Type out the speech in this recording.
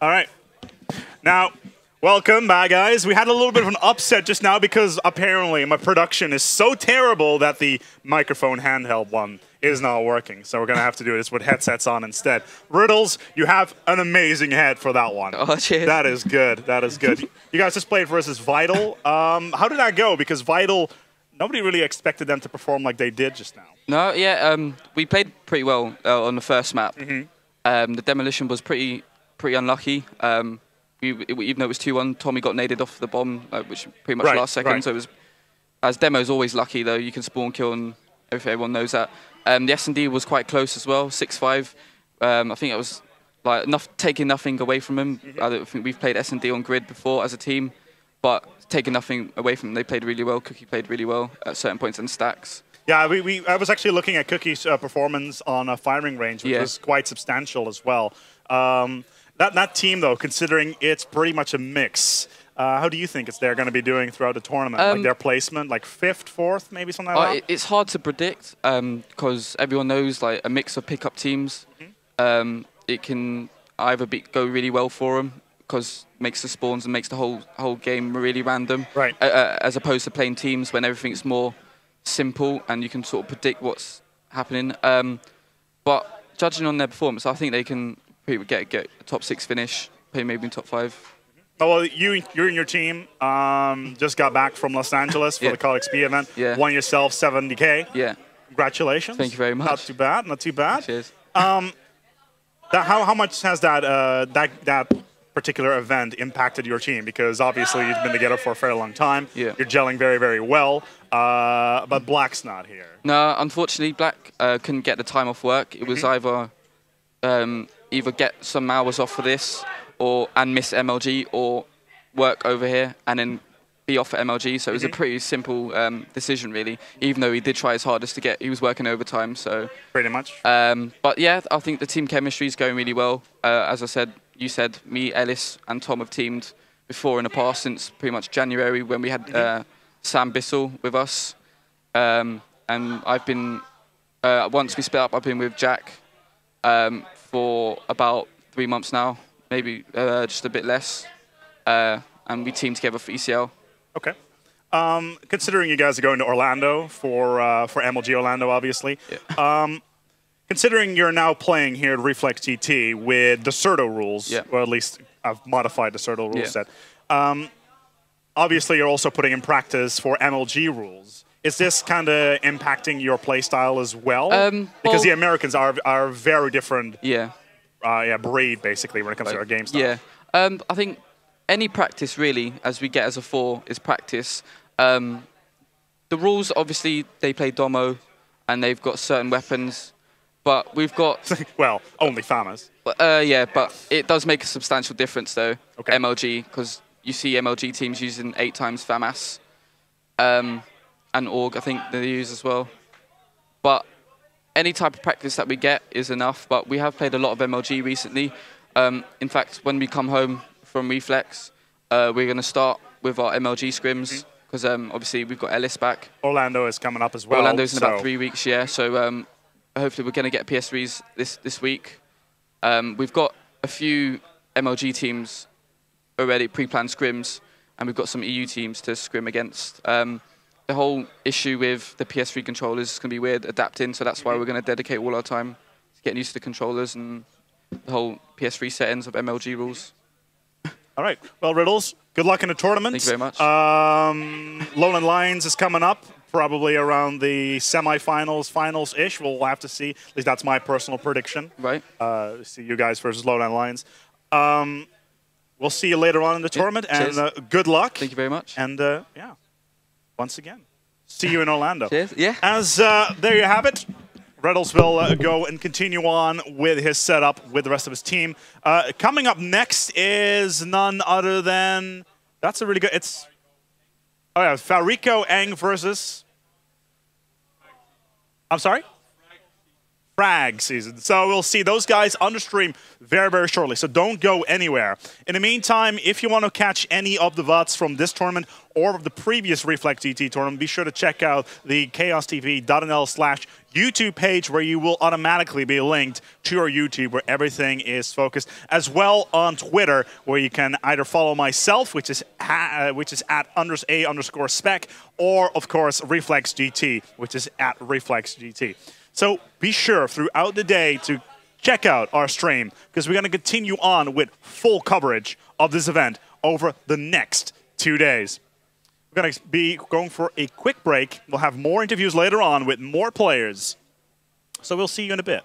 All right. Now, welcome back, guys. We had a little bit of an upset just now because apparently my production is so terrible that the microphone handheld one is not working. So we're going to have to do this with headsets on instead. Riddlez, you have an amazing head for that one. Oh, cheers. That is good. That is good. You guys just played versus Vital. How did that go? Because Vital, nobody really expected them to perform like they did just now. No, yeah, we played pretty well on the first map. The demolition was pretty unlucky. Even though it was 2-1, Tommy got naded off the bomb, which pretty much last second. So it was, as Demo's always lucky though, you can spawn kill, and everyone knows that. The S&D was quite close as well, 6-5. I think it was like taking nothing away from him. I don't think we've played S&D on grid before as a team, but taking nothing away from them, they played really well. Cookie played really well at certain points in stacks. Yeah, I was actually looking at Cookie's performance on a firing range, which was quite substantial as well. That team, though, considering it's pretty much a mix, how do you think they're going to be doing throughout the tournament? Like their placement, like 5th, 4th, maybe something like that? It's hard to predict because everyone knows like a mix of pickup teams. It can either go really well for them because it makes the spawns and makes the whole game really random, as opposed to playing teams when everything's more simple and you can sort of predict what's happening. But judging on their performance, I think they can get a top 6 finish, maybe in top 5. Oh, well, you and your team just got back from Los Angeles for the Call XP event. Won yourself 70K. Yeah. Congratulations. Thank you very much. Not too bad. Not too bad. Cheers. How much has that particular event impacted your team? Because obviously you've been together for a very long time. Yeah. You're gelling very, very well. But Black's not here. No, unfortunately, Black couldn't get the time off work. It was either get some hours off for this, and miss MLG, or work over here and then be off at MLG. So it was a pretty simple decision, really. Even though he did try his hardest he was working overtime. So pretty much. But yeah, I think the team chemistry is going really well. As I said, me, Ellis, and Tom have teamed before in the past since pretty much January when we had Sam Bissell with us, and I've been once we split up, I've been with Jack for about 3 months now, maybe just a bit less, and we teamed together for ECL. Okay. Considering you guys are going to Orlando for MLG Orlando, obviously. Yeah. Considering you're now playing here at Reflex TT with the Certo rules, or at least I've modified the Certo rule set. Obviously, you're also putting in practice for MLG rules. Is this kind of impacting your playstyle as well? Because the Americans are very different. Breed basically when it comes to our game style. Yeah, I think any practice really, as we get as a 4, is practice. The rules, obviously, they play Domo, and they've got certain weapons. But we've got... well, only FAMAs. Yeah, but it does make a substantial difference, though, MLG, because you see MLG teams using 8 times FAMAS. And Org, I think they use as well. But any type of practice that we get is enough, but we have played a lot of MLG recently. In fact, when we come home from Reflex, we're going to start with our MLG scrims, because obviously we've got Ellis back. Orlando is coming up as well. Orlando's in about 3 weeks, yeah. So hopefully we're going to get PS3s this week. We've got a few MLG teams already, pre-planned scrims, and we've got some EU teams to scrim against. The whole issue with the PS3 controllers is going to be weird adapting, so that's why we're going to dedicate all our time to getting used to the controllers and the whole PS3 settings of MLG rules. All right. Well, Riddlez, good luck in the tournament. Thank you very much. Lowland Lions is coming up, probably around the semifinals, finals-ish. We'll have to see. At least that's my personal prediction. Right. See you guys versus Lowland Lions. We'll see you later on in the tournament, and good luck. Thank you very much. And, yeah. Once again, see you in Orlando. Cheers. Yeah. As there you have it, Riddlez will go and continue on with his setup with the rest of his team. Coming up next is none other than, that's a really good, it's, oh yeah, Farico Eng versus, I'm sorry? Frag season. So we'll see those guys on the stream very, very shortly. So don't go anywhere. In the meantime, if you want to catch any of the VODs from this tournament or the previous Reflex TT tournament, be sure to check out the chaostv.nl/YouTube YouTube page where you will automatically be linked to our YouTube where everything is focused, as well on Twitter where you can either follow myself, which is at _A_spec, or of course Reflex GT, which is at Reflex GT. So be sure throughout the day to check out our stream because we're going to continue on with full coverage of this event over the next 2 days. We're going to be going for a quick break. We'll have more interviews later on with more players. So we'll see you in a bit.